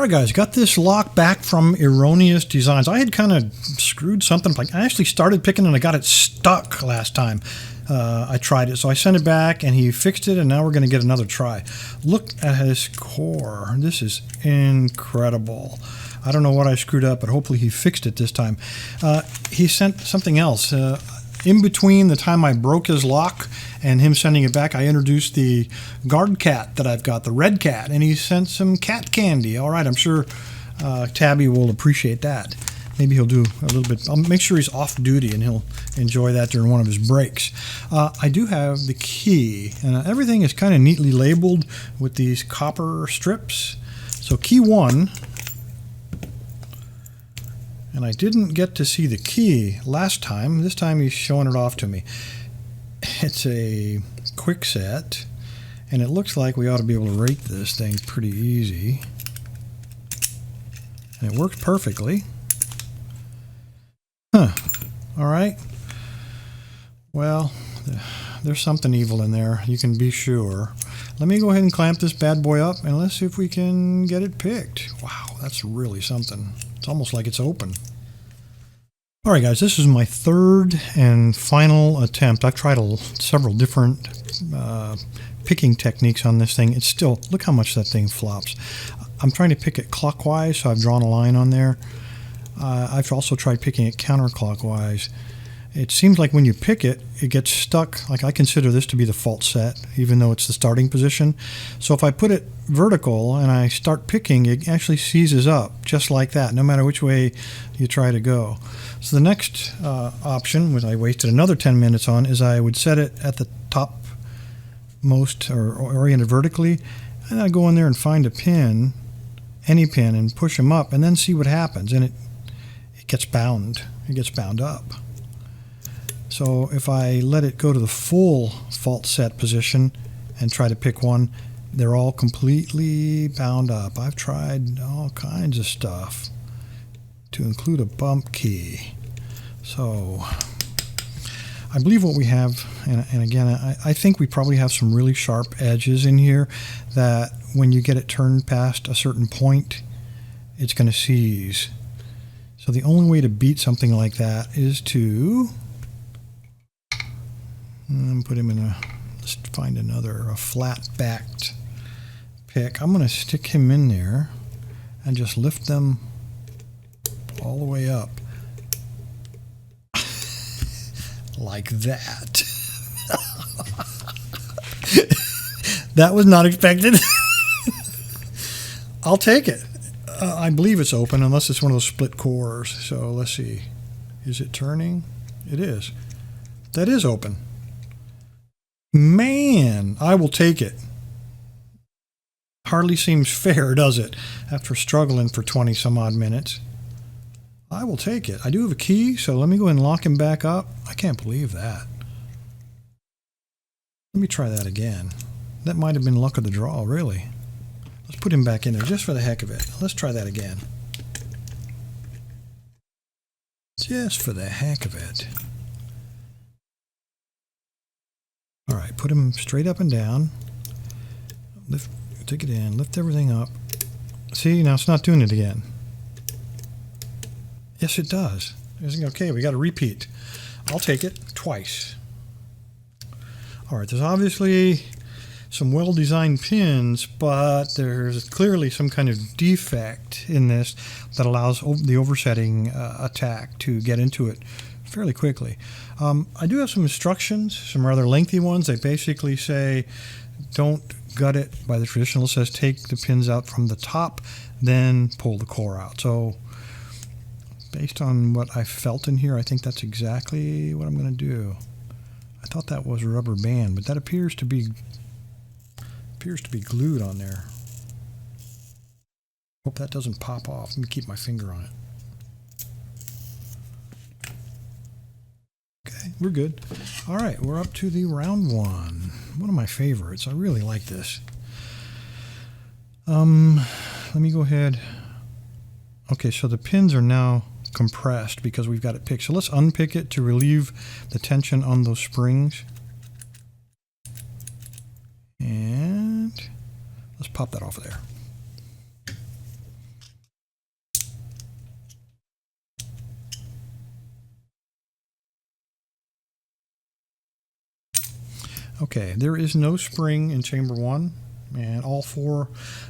Alright guys, got this lock back from Erroneous Designs. I had kind of screwed something. I actually started picking and I got it stuck last time I tried it. So I sent it back and he fixed it, and now we're going to get another try. Look at his core. This is incredible. I don't know what I screwed up, but hopefully he fixed it this time. He sent something else. In between the time I broke his lock and him sending it back, I introduced the guard cat that I've got, the red cat, and he sent some cat candy. All right, I'm sure Tabby will appreciate that. Maybe he'll do a little bit. I'll make sure he's off duty and he'll enjoy that during one of his breaks. I do have the key, and everything is kind of neatly labeled with these copper strips. So key 1. And I didn't get to see the key last time. This time he's showing it off to me. It's a quick set, and it looks like we ought to be able to rate this thing pretty easy. And it works perfectly. Huh. All right. Well, there's something evil in there, you can be sure. Let me go ahead and clamp this bad boy up, and let's see if we can get it picked. Wow, that's really something. It's almost like it's open. All right, guys, this is my third and final attempt. I've tried several different picking techniques on this thing. It's still, look how much that thing flops. I'm trying to pick it clockwise, so I've drawn a line on there. I've also tried picking it counterclockwise. It seems like when you pick it, it gets stuck. Like, I consider this to be the fault set, even though it's the starting position. So if I put it vertical and I start picking, it actually seizes up just like that, no matter which way you try to go. So the next option, which I wasted another 10 minutes on, is I would set it at the top most, or oriented vertically, and I'd go in there and find a pin, any pin, and push them up, and then see what happens. And it gets bound. It gets bound up. So if I let it go to the full fault set position and try to pick one, they're all completely bound up. I've tried all kinds of stuff, to include a bump key. So I believe what we have, and again, I think we probably have some really sharp edges in here that when you get it turned past a certain point, it's going to seize. So the only way to beat something like that is to put him in a, let's find another, a flat-backed pick. I'm going to stick him in there and just lift them all the way up. Like that. That was not expected. I'll take it. I believe it's open, unless it's one of those split cores. So let's see. Is it turning? It is. That is open. Man, I will take it. Hardly seems fair, does it? After struggling for 20 some odd minutes. I will take it. I do have a key, so let me go ahead and lock him back up. I can't believe that. Let me try that again. That might have been luck of the draw, really. Let's put him back in there just for the heck of it. Let's try that again. Just for the heck of it. All right, put him straight up and down. Take it in, lift everything up. See, now it's not doing it again. Yes, it does. Okay, we got a repeat. I'll take it twice. All right, there's obviously some well-designed pins, but there's clearly some kind of defect in this that allows the oversetting attack to get into it fairly quickly. I do have some instructions, some rather lengthy ones. They basically say don't gut it. By the traditional, it says take the pins out from the top, then pull the core out. So based on what I felt in here, I think that's exactly what I'm going to do. I thought that was a rubber band, but that appears to be glued on there. Hope that doesn't pop off. Let me keep my finger on it. Okay, we're good. All right, we're up to the round one. One of my favorites. I really like this. Let me go ahead. Okay, so the pins are now compressed because we've got it picked. So let's unpick it to relieve the tension on those springs. And let's pop that off of there. Okay, there is no spring in chamber 1, and all 4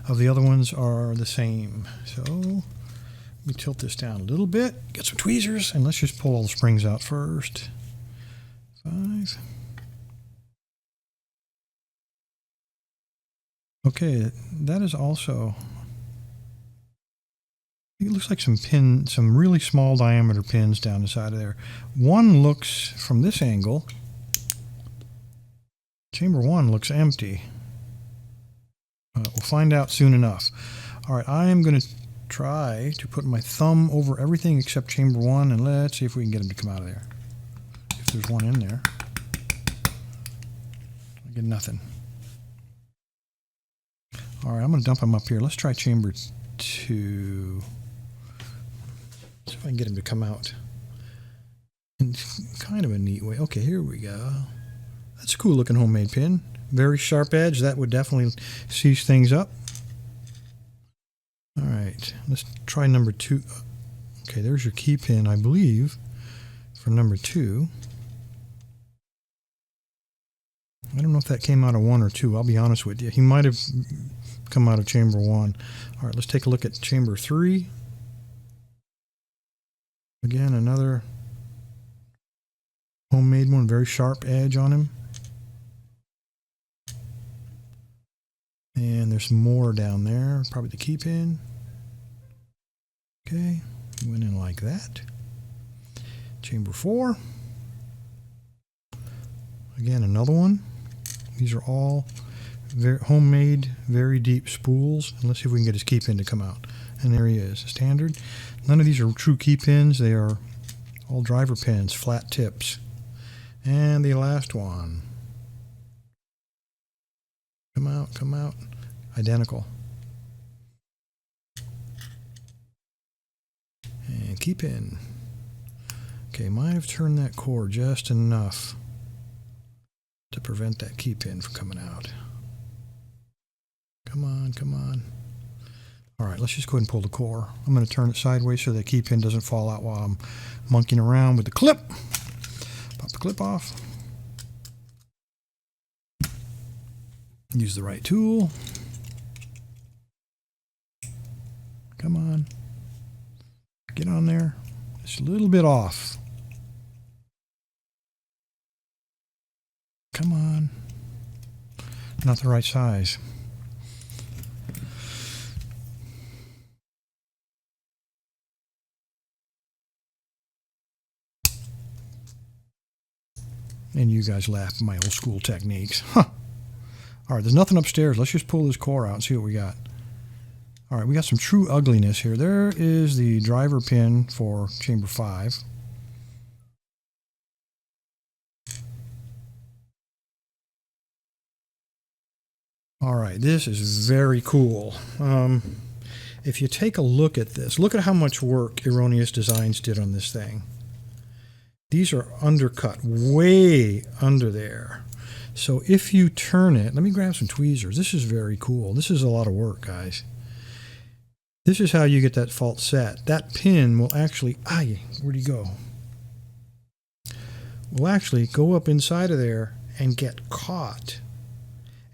of the other ones are the same. So let me tilt this down a little bit, get some tweezers, and let's just pull all the springs out first. 5. Okay, that is also, it looks like some really small diameter pins down the side of there. One looks, from this angle, chamber 1 looks empty. We'll find out soon enough. All right, I am going to try to put my thumb over everything except chamber 1, and let's see if we can get them to come out of there. If there's one in there. I get nothing. All right, I'm going to dump them up here. Let's try chamber 2. See if I can get them to come out in kind of a neat way. Okay, here we go. That's a cool looking homemade pin. Very sharp edge. That would definitely seize things up. All right, let's try number 2. Okay, there's your key pin, I believe, for number 2. I don't know if that came out of 1 or 2. I'll be honest with you. He might have come out of chamber 1. All right, let's take a look at chamber 3. Again, another homemade one, very sharp edge on him. And there's more down there, probably the key pin. Okay, went in like that. Chamber 4. Again, another one. These are all very homemade, very deep spools. And let's see if we can get his key pin to come out. And there he is, standard. None of these are true key pins. They are all driver pins, flat tips. And the last one. Come out, come out. Identical. And key pin. Okay, might have turned that core just enough to prevent that key pin from coming out. Come on, come on. All right, let's just go ahead and pull the core. I'm going to turn it sideways so that key pin doesn't fall out while I'm monkeying around with the clip. Pop the clip off. Use the right tool. Come on. Get on there. Just a little bit off. Come on. Not the right size. And you guys laugh at my old school techniques. Huh. All right, there's nothing upstairs. Let's just pull this core out and see what we got. All right, we got some true ugliness here. There is the driver pin for chamber 5. All right, this is very cool. If you take a look at this, look at how much work Erroneous Designs did on this thing. These are undercut way under there. So if you turn it, let me grab some tweezers. This is very cool. This is a lot of work, guys. This is how you get that fault set. That pin will actually, where'd he go? Will actually go up inside of there and get caught.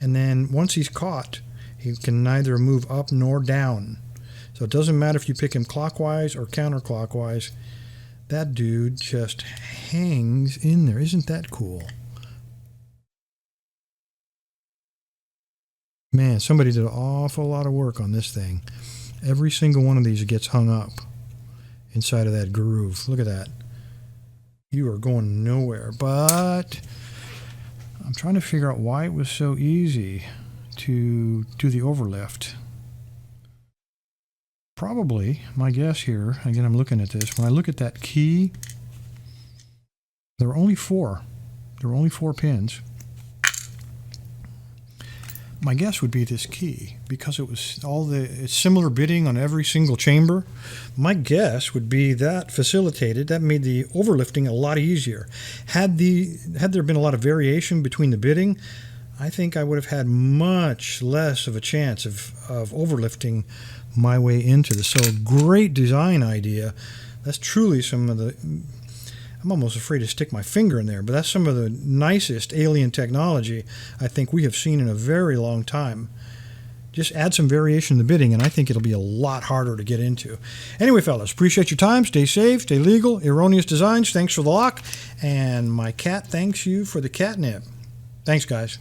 And then once he's caught, he can neither move up nor down. So it doesn't matter if you pick him clockwise or counterclockwise. That dude just hangs in there. Isn't that cool? Man, somebody did an awful lot of work on this thing. Every single one of these gets hung up inside of that groove. Look at that. You are going nowhere. But I'm trying to figure out why it was so easy to do the overlift. Probably, my guess here, again, I'm looking at this. When I look at that key, there were only 4. There were only 4 pins. My guess would be this key, because it was it's similar bitting on every single chamber. My guess would be that facilitated, that made the overlifting a lot easier. Had there been a lot of variation between the bitting, I think I would have had much less of a chance of overlifting my way into this. So great design idea. That's truly some of the I'm almost afraid to stick my finger in there, but that's some of the nicest alien technology I think we have seen in a very long time. Just add some variation in the bidding, and I think it'll be a lot harder to get into. Anyway, fellas, appreciate your time. Stay safe, stay legal. Erroneous Designs, thanks for the lock. And my cat thanks you for the catnip. Thanks, guys.